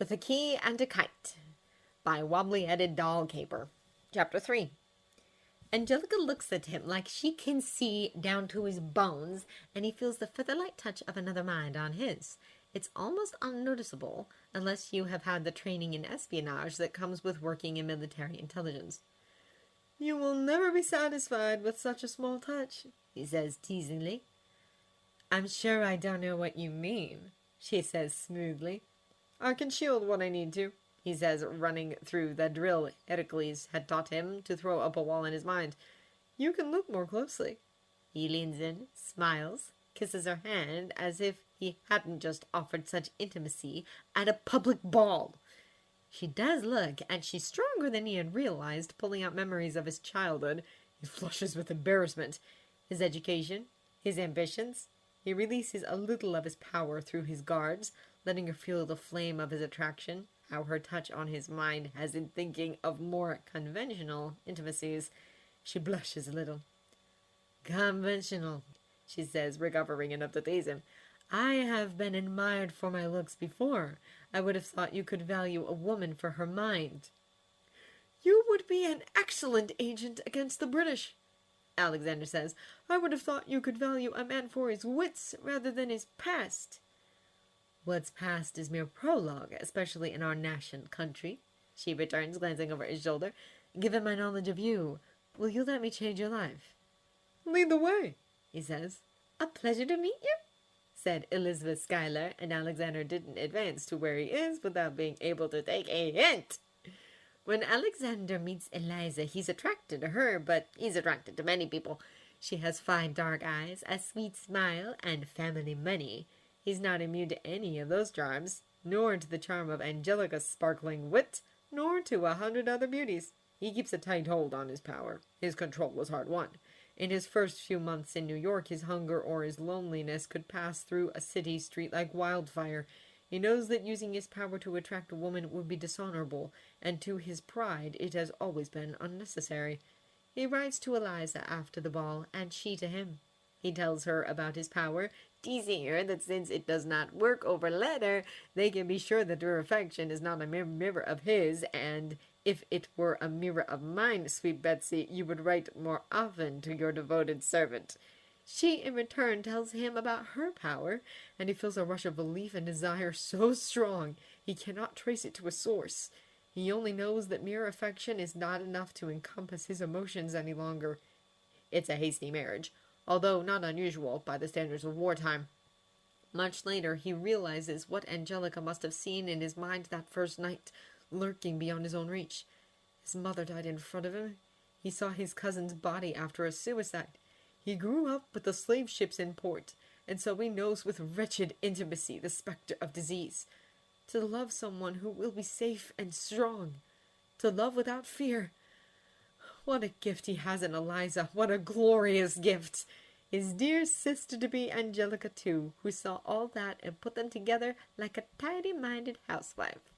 With a Key and a Kite by Wobbly-Headed Doll Caper. Chapter 3. Angelica looks at him like she can see down to his bones, and he feels the feather-light touch of another mind on his. It's almost unnoticeable, unless you have had the training in espionage that comes with working in military intelligence. "You will never be satisfied with such a small touch," he says teasingly. "I'm sure I don't know what you mean," she says smoothly. "I can shield what I need to," he says, running through the drill Heracles had taught him to throw up a wall in his mind. "You can look more closely." He leans in, smiles, kisses her hand as if he hadn't just offered such intimacy at a public ball. She does look, and she's stronger than he had realized, pulling out memories of his childhood. He flushes with embarrassment. His education, his ambitions. He releases a little of his power through his guards, letting her feel the flame of his attraction, how her touch on his mind has him thinking of more conventional intimacies. She blushes a little. "Conventional," she says, recovering enough to tease him. "I have been admired for my looks before. I would have thought you could value a woman for her mind." "You would be an excellent agent against the British," Alexander says. "I would have thought you could value a man for his wits rather than his past." "What's past is mere prologue, especially in our nascent country," she returns, glancing over his shoulder. "Given my knowledge of you, will you let me change your life?" "Lead the way," he says. "A pleasure to meet you," said Elizabeth Schuyler, and Alexander didn't advance to where he is without being able to take a hint. When Alexander meets Eliza, he's attracted to her, but he's attracted to many people. She has fine dark eyes, a sweet smile, and family money. He's not immune to any of those charms, nor to the charm of Angelica's sparkling wit, nor to 100 other beauties. He keeps a tight hold on his power. His control was hard won. In his first few months in New York, his hunger or his loneliness could pass through a city street like wildfire. He knows that using his power to attract a woman would be dishonorable, and to his pride it has always been unnecessary. He writes to Eliza after the ball, and she to him. He tells her about his power, teasing her that since it does not work over letter, they can be sure that her affection is not a mere mirror of his, and if it were a mirror of mine, sweet Betsy, you would write more often to your devoted servant. She, in return, tells him about her power, and he feels a rush of relief and desire so strong he cannot trace it to a source. He only knows that mere affection is not enough to encompass his emotions any longer. It's a hasty marriage, although not unusual by the standards of wartime. Much later, he realizes what Angelica must have seen in his mind that first night, lurking beyond his own reach. His mother died in front of him. He saw his cousin's body after a suicide. He grew up with the slave ships in port, and so he knows with wretched intimacy the specter of disease. To love someone who will be safe and strong. To love without fear. What a gift he has in Eliza. What a glorious gift. His dear sister-to-be Angelica, too, who saw all that and put them together like a tidy-minded housewife.